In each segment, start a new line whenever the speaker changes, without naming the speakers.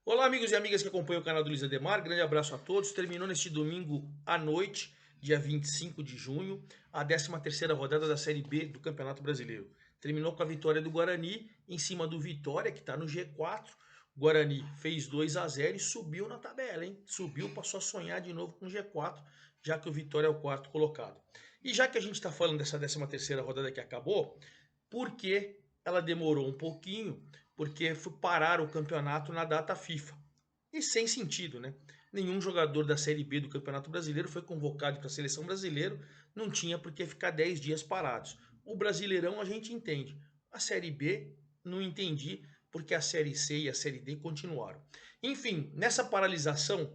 Olá, amigos e amigas que acompanham o canal do Luiz Ademar. Grande abraço a todos. Terminou neste domingo à noite, dia 25 de junho, a 13ª rodada da Série B do Campeonato Brasileiro. Terminou com a vitória do Guarani em cima do Vitória, que está no G4. O Guarani fez 2-0 e subiu na tabela, hein? Subiu, passou a sonhar de novo com o G4, já que o Vitória é o quarto colocado. E já que a gente está falando dessa 13ª rodada que acabou, por que ela demorou um pouquinho? Porque foi parar o campeonato na data FIFA. E sem sentido, né? Nenhum jogador da Série B do Campeonato Brasileiro foi convocado para a seleção brasileira, não tinha por que ficar 10 dias parados. O Brasileirão a gente entende, a Série B não entendi, porque a Série C e a Série D continuaram. Enfim, nessa paralisação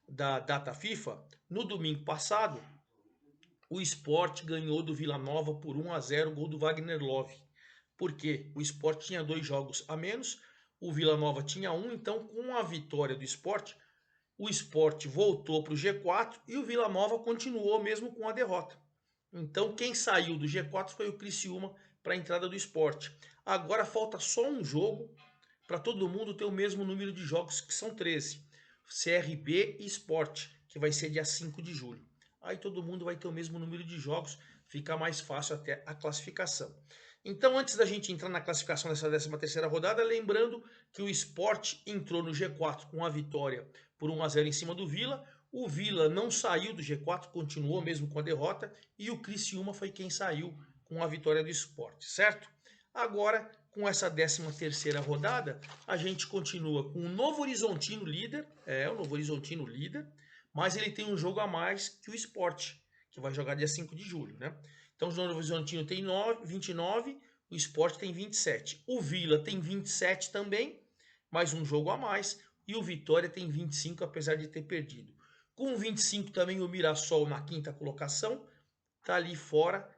da data FIFA, no domingo passado, o Sport ganhou do Vila Nova por 1-0, gol do Wagner Love. Porque o Sport tinha 2 jogos a menos, o Vila Nova tinha um, então com a vitória do Sport, o Sport voltou para o G4 e o Vila Nova continuou mesmo com a derrota. Então quem saiu do G4 foi o Criciúma para a entrada do Sport. Agora falta só um jogo para todo mundo ter o mesmo número de jogos, que são 13. CRB e Sport, que vai ser dia 5 de julho. Aí todo mundo vai ter o mesmo número de jogos, fica mais fácil até a classificação. Então, antes da gente entrar na classificação dessa 13ª rodada, lembrando que o Sport entrou no G4 com a vitória por 1-0 em cima do Vila. O Vila não saiu do G4, continuou mesmo com a derrota, e o Criciúma foi quem saiu com a vitória do Sport, certo? Agora, com essa 13ª rodada, a gente continua com o Novo Horizontino líder, o Novo Horizontino líder, mas ele tem um jogo a mais que o Sport, que vai jogar dia 5 de julho, né? Então o Novo Horizontino tem 29, o Sport tem 27. O Vila tem 27 também, mais um jogo a mais, e o Vitória tem 25, apesar de ter perdido. Com 25 também o Mirassol na 5ª colocação, tá ali fora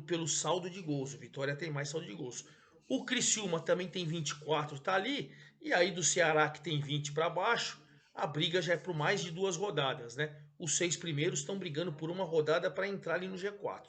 pelo saldo de gols. O Vitória tem mais saldo de gols. O Criciúma também tem 24, tá ali. E aí do Ceará, que tem 20 para baixo, a briga já é por mais de 2 rodadas, né? Os 6 primeiros estão brigando por uma rodada para entrar ali no G4.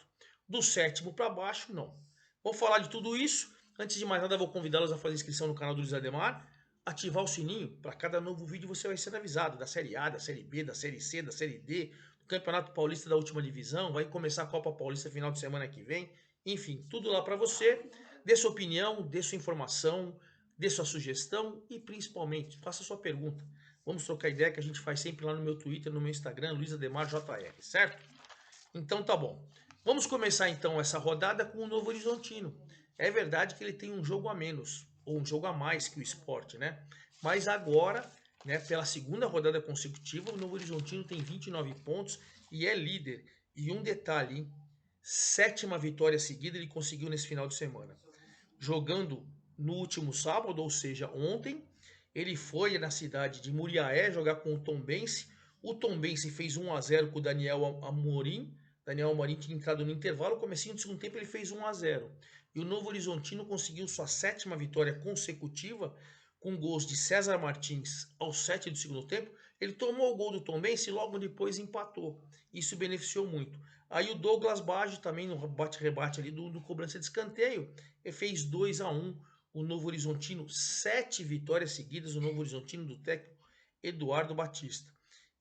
Do 7º para baixo, não. Vamos falar de tudo isso. Antes de mais nada, vou convidá-los a fazer inscrição no canal do Luiz Ademar, ativar o sininho, para cada novo vídeo você vai ser avisado da Série A, da Série B, da Série C, da Série D, do Campeonato Paulista da última divisão, vai começar a Copa Paulista final de semana que vem, enfim, tudo lá para você. Dê sua opinião, dê sua informação, dê sua sugestão e principalmente faça sua pergunta. Vamos trocar ideia que a gente faz sempre lá no meu Twitter, no meu Instagram, Luiz Ademar JR, certo? Então tá bom. Vamos começar então essa rodada com o Novo Horizontino. É verdade que ele tem um jogo a menos, ou um jogo a mais que o Sport, né? Mas agora, né, pela segunda rodada consecutiva, o Novo Horizontino tem 29 pontos e é líder. E um detalhe, hein? 7ª vitória seguida ele conseguiu nesse final de semana. Jogando no último sábado, ou seja, ontem, ele foi na cidade de Muriaé jogar com o Tombense. O Tombense fez 1-0 com o Daniel Amorim. Daniel Amorim tinha entrado no intervalo, comecinho do segundo tempo ele fez 1-0. E o Novo Horizontino conseguiu sua 7ª vitória consecutiva, com gols de César Martins aos 7 do segundo tempo. Ele tomou o gol do Tombense e logo depois empatou. Isso beneficiou muito. Aí o Douglas Baggio também no bate-rebate ali do cobrança de escanteio, ele fez 2-1. O Novo Horizontino, 7 vitórias seguidas, o Novo Horizontino do técnico Eduardo Batista.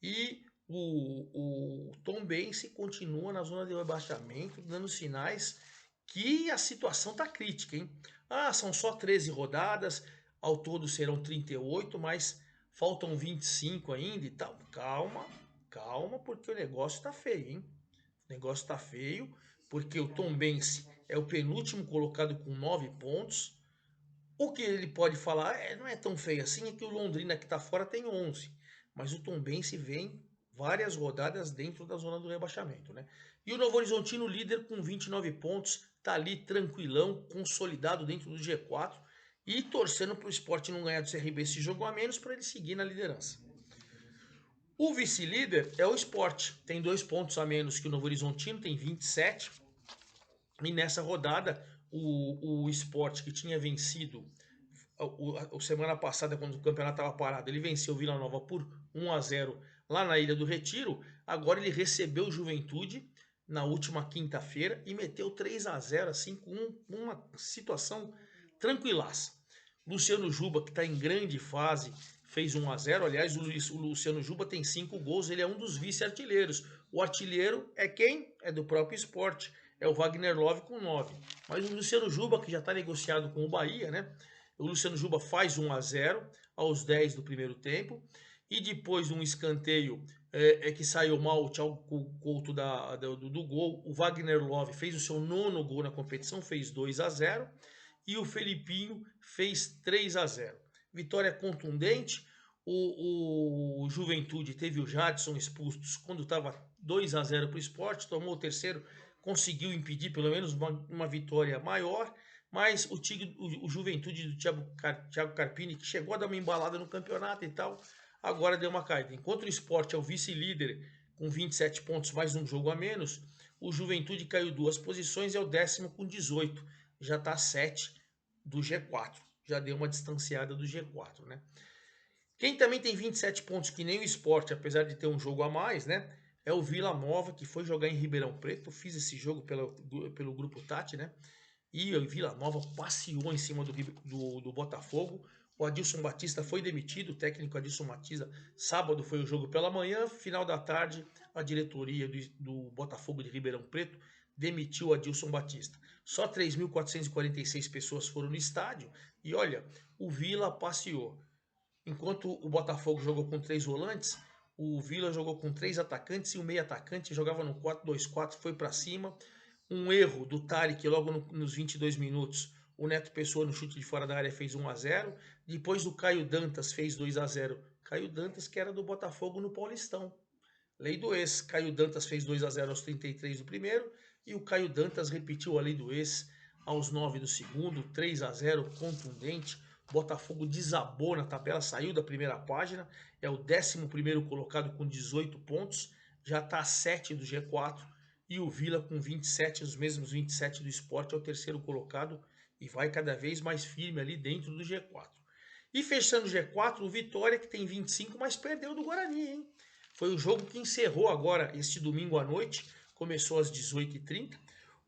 E o Tombense continua na zona de rebaixamento, dando sinais que a situação está crítica, hein? Ah, são só 13 rodadas, ao todo serão 38, mas faltam 25 ainda e tal. Calma, calma, porque o negócio está feio, hein? O negócio está feio, porque o Tombense é o penúltimo colocado com 9 pontos. O que ele pode falar não é tão feio assim, é que o Londrina que está fora tem 11. Mas o Tombense vem várias rodadas dentro da zona do rebaixamento, né? E o Novo Horizontino, líder com 29 pontos, tá ali tranquilão, consolidado dentro do G4 e torcendo para o Sport não ganhar do CRB esse jogo a menos para ele seguir na liderança. O vice-líder é o Sport, tem 2 pontos a menos que o Novo Horizontino, tem 27. E nessa rodada, o Sport, que tinha vencido a semana passada, quando o campeonato estava parado, ele venceu o Vila Nova por 1-0 lá na Ilha do Retiro. Agora ele recebeu o Juventude na última quinta-feira e meteu 3-0, assim, com uma situação tranquilaça. Luciano Juba, que está em grande fase, fez 1-0. Aliás, o Luciano Juba tem 5 gols, ele é um dos vice-artilheiros. O artilheiro é quem? É do próprio Sport, é o Wagner Love com 9. Mas o Luciano Juba, que já está negociado com o Bahia, né? O Luciano Juba faz 1-0 aos 10 do primeiro tempo. E depois de um escanteio que saiu mal o Thiago Couto do gol, o Wagner Love fez o seu 9º gol na competição, fez 2-0. E o Felipinho fez 3-0. Vitória contundente. O Juventude teve o Jadson expulso quando estava 2-0 para o Sport, tomou o terceiro, conseguiu impedir pelo menos uma vitória maior, mas o Juventude do Thiago Carpini, que chegou a dar uma embalada no campeonato e tal, agora deu uma caída. Enquanto o Sport é o vice-líder com 27 pontos, mais um jogo a menos, o Juventude caiu 2 posições e é o 10º com 18. Já está 7 do G4. Já deu uma distanciada do G4, né? Quem também tem 27 pontos, que nem o Sport, apesar de ter um jogo a mais, né? É o Vila Nova, que foi jogar em Ribeirão Preto. Eu fiz esse jogo pelo Grupo Tati, né? E o Vila Nova passeou em cima do Botafogo. O Adilson Batista foi demitido, o técnico Adilson Batista. Sábado foi o jogo pela manhã, final da tarde, a diretoria do Botafogo de Ribeirão Preto demitiu o Adilson Batista. Só 3.446 pessoas foram no estádio e olha, o Vila passeou. Enquanto o Botafogo jogou com 3 volantes, o Vila jogou com 3 atacantes e o meio atacante jogava no 4-2-4, foi para cima. Um erro do Tarek logo nos 22 minutos. O Neto Pessoa no chute de fora da área fez 1-0. Depois o Caio Dantas fez 2-0. Caio Dantas que era do Botafogo no Paulistão. Lei do ex. Caio Dantas fez 2-0 aos 33 do primeiro. E o Caio Dantas repetiu a lei do ex aos 9 do segundo. 3-0 contundente. Botafogo desabou na tabela, saiu da primeira página, é o 11º colocado com 18 pontos, já está a 7 do G4, e o Vila com 27, os mesmos 27 do Sport, é o 3º colocado e vai cada vez mais firme ali dentro do G4. E fechando o G4, o Vitória, que tem 25, mas perdeu do Guarani, hein? Foi o jogo que encerrou agora, este domingo à noite, começou às 18h30,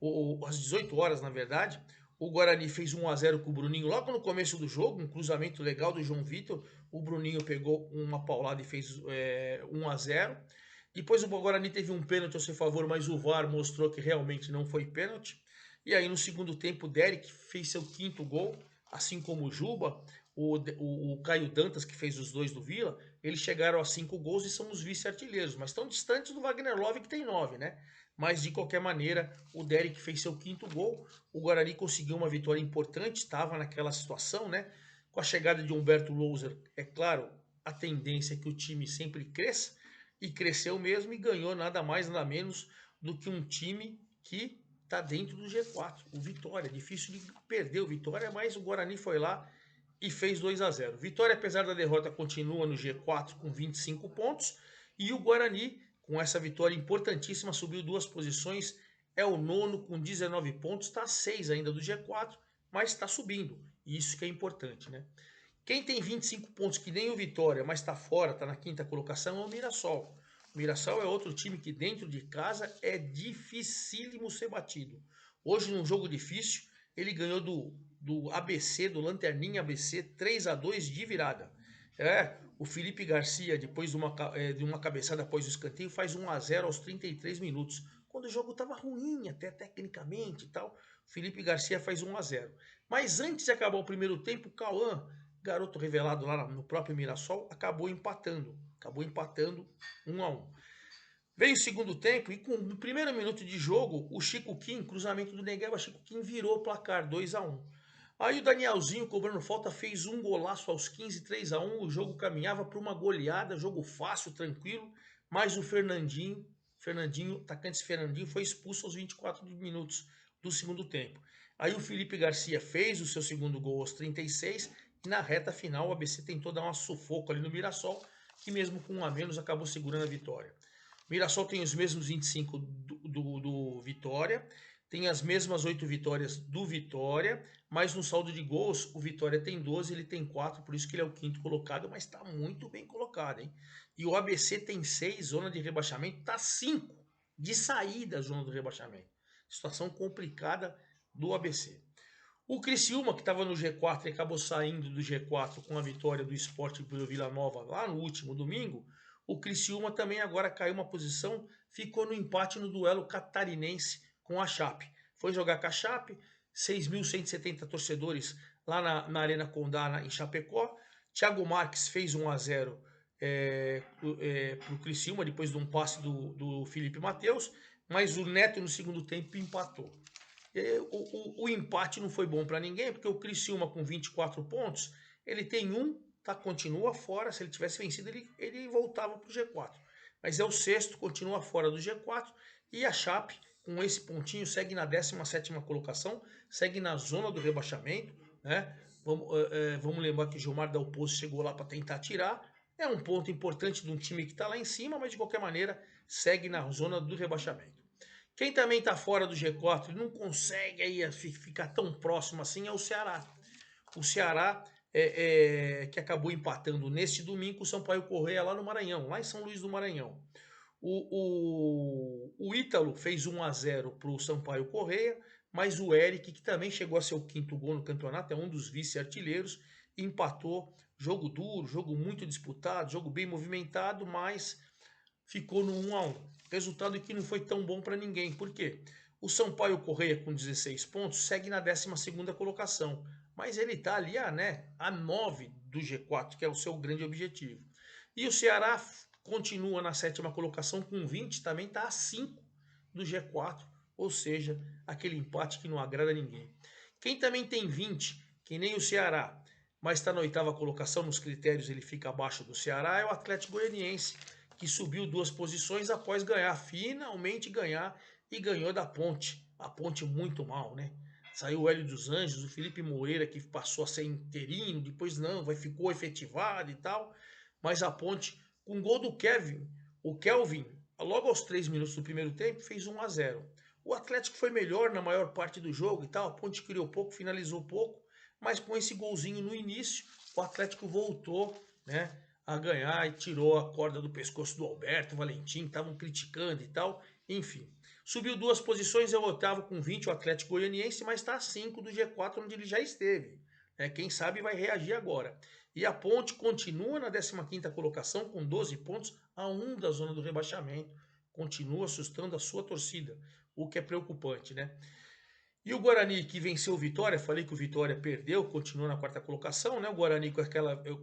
ou às 18 horas na verdade. O Guarani fez 1-0 com o Bruninho logo no começo do jogo, um cruzamento legal do João Vitor. O Bruninho pegou uma paulada e fez 1-0. Depois o Guarani teve um pênalti ao seu favor, mas o VAR mostrou que realmente não foi pênalti. E aí no segundo tempo o Derek fez seu 5º gol, assim como o Juba, o Caio Dantas, que fez os 2 do Vila. Eles chegaram a 5 gols e são os vice-artilheiros, mas estão distantes do Wagner Love, que tem 9, né? Mas de qualquer maneira, o Derek fez seu 5º gol. O Guarani conseguiu uma vitória importante, estava naquela situação, né? Com a chegada de Humberto Louser, é claro, a tendência é que o time sempre cresça, e cresceu mesmo e ganhou nada mais, nada menos do que um time que está dentro do G4. O Vitória, difícil de perder o Vitória, mas o Guarani foi lá e fez 2-0. Vitória, apesar da derrota, continua no G4 com 25 pontos, e o Guarani, com essa vitória importantíssima, subiu 2 posições, é o 9º com 19 pontos, está a 6 ainda do G4, mas está subindo, e isso que é importante, né? Quem tem 25 pontos, que nem o Vitória, mas está fora, está na 5ª colocação, é o Mirassol. O Mirassol é outro time que dentro de casa é dificílimo ser batido. Hoje, num jogo difícil, ele ganhou do ABC, do Lanterninha ABC, 3-2 de virada. O Felipe Garcia, depois de uma cabeçada após o escanteio, faz 1-0 aos 33 minutos. Quando o jogo estava ruim, até tecnicamente e tal, Felipe Garcia faz 1-0. Mas antes de acabar o primeiro tempo, o Cauã, garoto revelado lá no próprio Mirassol, acabou empatando 1-1. Veio o segundo tempo e com o primeiro minuto de jogo, o Chico Kim, cruzamento do Negueba, Chico Kim virou o placar 2-1. Aí o Danielzinho, cobrando falta, fez um golaço aos 15, 3-1. O jogo caminhava para uma goleada, jogo fácil, tranquilo, mas o Fernandinho, atacante Fernandinho, foi expulso aos 24 minutos do segundo tempo. Aí o Felipe Garcia fez o seu segundo gol aos 36 e na reta final o ABC tentou dar uma sufoco ali no Mirassol, que mesmo com 1 a menos acabou segurando a vitória. O Mirassol tem os mesmos 25 do Vitória, tem as mesmas 8 vitórias do Vitória, mas no saldo de gols o Vitória tem 12, ele tem 4, por isso que ele é o 5º colocado, mas está muito bem colocado, hein? E o ABC tem 6, zona de rebaixamento, está 5 de saída da zona do rebaixamento. Situação complicada do ABC. O Criciúma, que estava no G4 e acabou saindo do G4 com a vitória do Sport pelo Vila Nova lá no último domingo, o Criciúma também agora caiu uma posição, ficou no empate no duelo catarinense com a Chape. Foi jogar com a Chape, 6.170 torcedores lá na Arena Condá, em Chapecó. Thiago Marques fez 1-0 para o Criciúma, depois de um passe do Felipe Matheus, mas o Neto no segundo tempo empatou. O empate não foi bom para ninguém, porque o Criciúma com 24 pontos, ele tem continua fora. Se ele tivesse vencido, ele voltava para o G4. Mas é o sexto, continua fora do G4. E a Chape, com esse pontinho, segue na 17ª colocação, segue na zona do rebaixamento, né? Vamos lembrar que o Gilmar Del Poço chegou lá para tentar tirar. É um ponto importante de um time que está lá em cima, mas de qualquer maneira segue na zona do rebaixamento. Quem também está fora do G4 e não consegue aí ficar tão próximo assim é o Ceará. O Ceará que acabou empatando neste domingo com o Sampaio Corrêa lá no Maranhão, lá em São Luís do Maranhão. O Ítalo fez 1-0 para o Sampaio Corrêa, mas o Eric, que também chegou a ser o quinto gol no campeonato, é um dos vice-artilheiros, empatou. Jogo duro, jogo muito disputado, jogo bem movimentado, mas ficou no 1-1. Resultado que não foi tão bom para ninguém. Por quê? O Sampaio Corrêa, com 16 pontos, segue na 12ª colocação. Mas ele está ali a 9 do G4, que é o seu grande objetivo. E o Ceará continua na 7ª colocação com 20, também está a 5 do G4. Ou seja, aquele empate que não agrada a ninguém. Quem também tem 20, que nem o Ceará, mas está na 8ª colocação, nos critérios ele fica abaixo do Ceará, é o Atlético Goianiense, que subiu 2 posições após finalmente ganhar, e ganhou da Ponte. A Ponte muito mal, né? Saiu o Hélio dos Anjos, o Felipe Moreira, que passou a ser interino, depois não, ficou efetivado e tal. Mas a Ponte, com gol do Kelvin, logo aos 3 minutos do primeiro tempo, fez 1-0. O Atlético foi melhor na maior parte do jogo e tal, a Ponte criou pouco, finalizou pouco, mas com esse golzinho no início, o Atlético voltou, né, a ganhar e tirou a corda do pescoço do Alberto Valentim, estavam criticando e tal, enfim. Subiu 2 posições, é o 8º com 20, o Atlético Goianiense, mas está a 5 do G4, onde ele já esteve. Quem sabe vai reagir agora. E a Ponte continua na 15ª colocação com 12 pontos, a 1 da zona do rebaixamento. Continua assustando a sua torcida, o que é preocupante, né? E o Guarani, que venceu o Vitória, falei que o Vitória perdeu, continua na 4ª colocação, né? O Guarani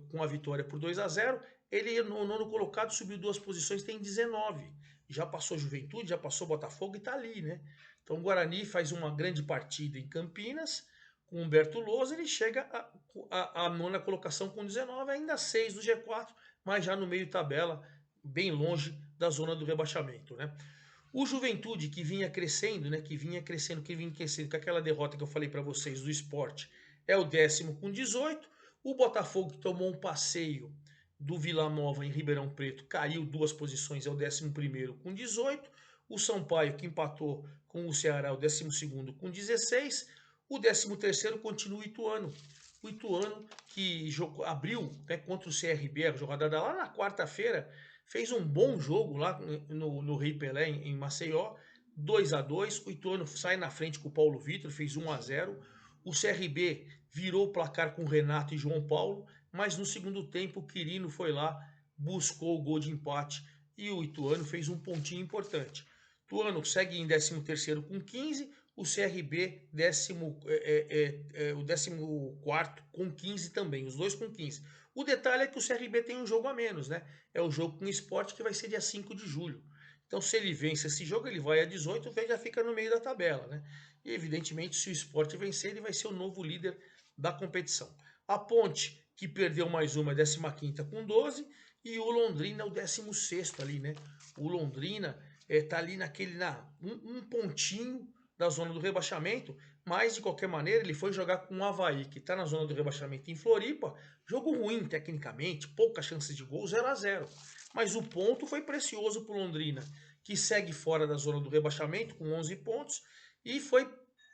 com a vitória por 2-0, ele no 9º colocado subiu 2 posições, tem 19. Já passou Juventude, já passou Botafogo e tá ali, né? Então o Guarani faz uma grande partida em Campinas, com o Humberto Lousa, ele chega à 9ª colocação com 19, ainda 6 do G4, mas já no meio tabela, bem longe da zona do rebaixamento, né? O Juventude, que vinha crescendo, com aquela derrota que eu falei para vocês do Sport, é o 10º com 18. O Botafogo, que tomou um passeio do Vila Nova em Ribeirão Preto, caiu 2 posições, é o 11º com 18. O Sampaio, que empatou com o Ceará, é o 12º com 16. O 13º continua o Ituano. O Ituano, que abriu, né, contra o CRB, a jogada lá na quarta-feira, fez um bom jogo lá no Rei Pelé, em Maceió, 2-2. O Ituano sai na frente com o Paulo Vitor, fez 1-0. O CRB virou o placar com o Renato e João Paulo, mas no segundo tempo o Quirino foi lá, buscou o gol de empate e o Ituano fez um pontinho importante. O Ituano segue em 13º com 15, o CRB o 14º com 15 também, os dois com 15. O detalhe é que o CRB tem um jogo a menos, né? É o jogo com o Sport, que vai ser dia 5 de julho. Então, se ele vence esse jogo, ele vai a 18, o já fica no meio da tabela, né? E, evidentemente, se o Sport vencer, ele vai ser o novo líder da competição. A Ponte, que perdeu mais uma, 15ª com 12, e o Londrina, o 16º ali, né? O Londrina tá ali um pontinho da zona do rebaixamento, mas de qualquer maneira ele foi jogar com o Avaí, que está na zona do rebaixamento em Floripa. Jogo ruim tecnicamente, poucas chances de gol, 0-0. Mas o ponto foi precioso para o Londrina, que segue fora da zona do rebaixamento com 11 pontos, e foi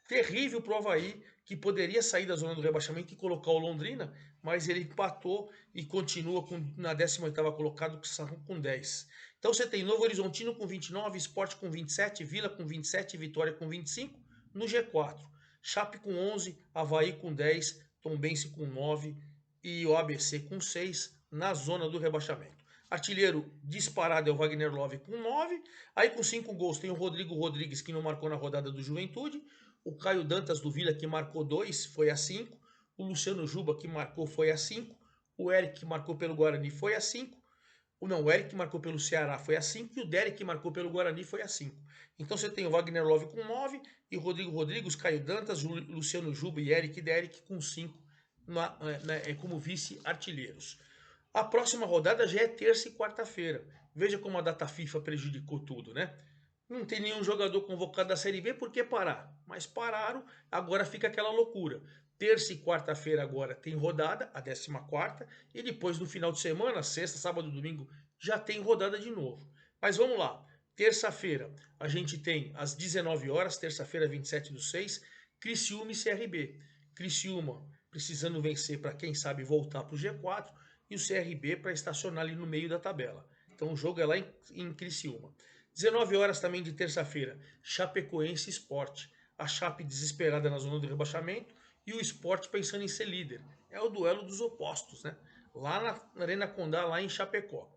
terrível para o Avaí, que poderia sair da zona do rebaixamento e colocar o Londrina, mas ele empatou e continua na 18ª colocado com 10. Então você tem Novo Horizontino com 29, Sport com 27, Vila com 27, Vitória com 25 no G4. Chape com 11, Avaí com 10, Tombense com 9 e o ABC com 6 na zona do rebaixamento. Artilheiro disparado é o Wagner Love com 9. Aí com 5 gols tem o Rodrigo Rodrigues, que não marcou na rodada do Juventude. O Caio Dantas do Vila, que marcou 2, foi a 5. O Luciano Juba, que marcou, foi a 5. O Eric, que marcou pelo Guarani, foi a 5. Não, o Eric, que marcou pelo Ceará, foi a 5. E o Derek, que marcou pelo Guarani, foi a 5. Então você tem o Wagner Love com 9. E o Rodrigo Rodrigues, Caio Dantas, o Luciano Juba e Eric Derek com 5 como vice-artilheiros. A próxima rodada já é terça e quarta-feira. Veja como a data FIFA prejudicou tudo, né? Não tem nenhum jogador convocado da Série B, por que parar? Mas pararam, agora fica aquela loucura. Terça e quarta-feira agora tem rodada, a 14ª, e depois no final de semana, sexta, sábado e domingo, já tem rodada de novo. Mas vamos lá. Terça-feira a gente tem às 19 horas, terça-feira 27/6, Criciúma e CRB. Criciúma precisando vencer para quem sabe voltar para o G4 e o CRB para estacionar ali no meio da tabela. Então o jogo é lá em Criciúma. 19 horas também de terça-feira, Chapecoense Sport. A Chape desesperada na zona do rebaixamento e o Sport pensando em ser líder. É o duelo dos opostos, né? Lá na Arena Condá, lá em Chapecó.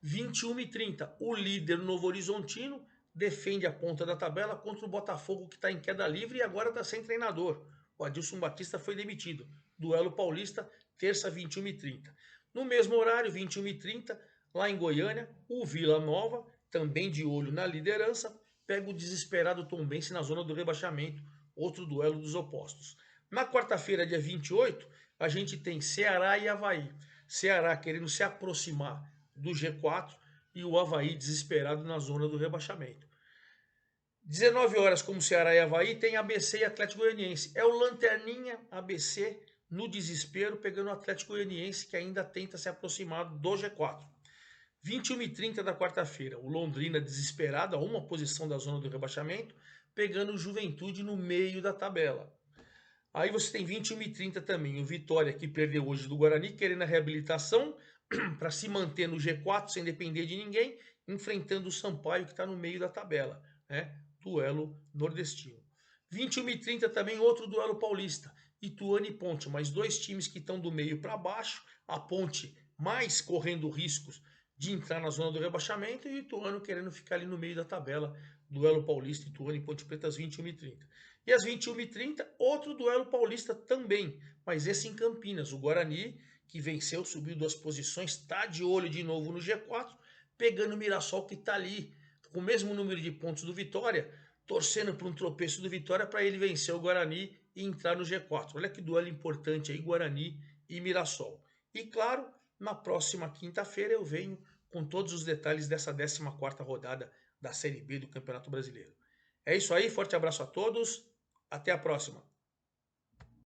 21h30, o líder Novo Horizontino defende a ponta da tabela contra o Botafogo, que está em queda livre e agora está sem treinador. O Adilson Batista foi demitido. Duelo paulista, terça, 21h30. No mesmo horário, 21h30, lá em Goiânia, o Vila Nova, também de olho na liderança, pega o desesperado Tombense na zona do rebaixamento, outro duelo dos opostos. Na quarta-feira, dia 28, a gente tem Ceará e Avaí. Ceará querendo se aproximar do G4 e o Avaí desesperado na zona do rebaixamento. 19 horas, como Ceará e Avaí, tem ABC e Atlético Goianiense. É o lanterninha ABC no desespero, pegando o Atlético Goianiense, que ainda tenta se aproximar do G4. 21h30 da quarta-feira, o Londrina desesperado, a uma posição da zona do rebaixamento, pegando o Juventude no meio da tabela. Aí você tem 21h30 também, o Vitória, que perdeu hoje do Guarani, querendo a reabilitação para se manter no G4 sem depender de ninguém, enfrentando o Sampaio, que está no meio da tabela, né? Duelo nordestino. 21h30 também outro duelo paulista, Ituano e Ponte, mais dois times que estão do meio para baixo, a Ponte mais correndo riscos de entrar na zona do rebaixamento e o Ituano querendo ficar ali no meio da tabela, duelo paulista, Ituano e Ponte Preta às 21h30. E às 21h30, outro duelo paulista também, mas esse em Campinas, o Guarani, que venceu, subiu 2 posições, está de olho de novo no G4, pegando o Mirassol, que está ali com o mesmo número de pontos do Vitória, torcendo para um tropeço do Vitória para ele vencer o Guarani e entrar no G4. Olha que duelo importante aí, Guarani e Mirassol. E claro, na próxima quinta-feira eu venho com todos os detalhes dessa 14ª rodada da Série B do Campeonato Brasileiro. É isso aí, forte abraço a todos, até a próxima.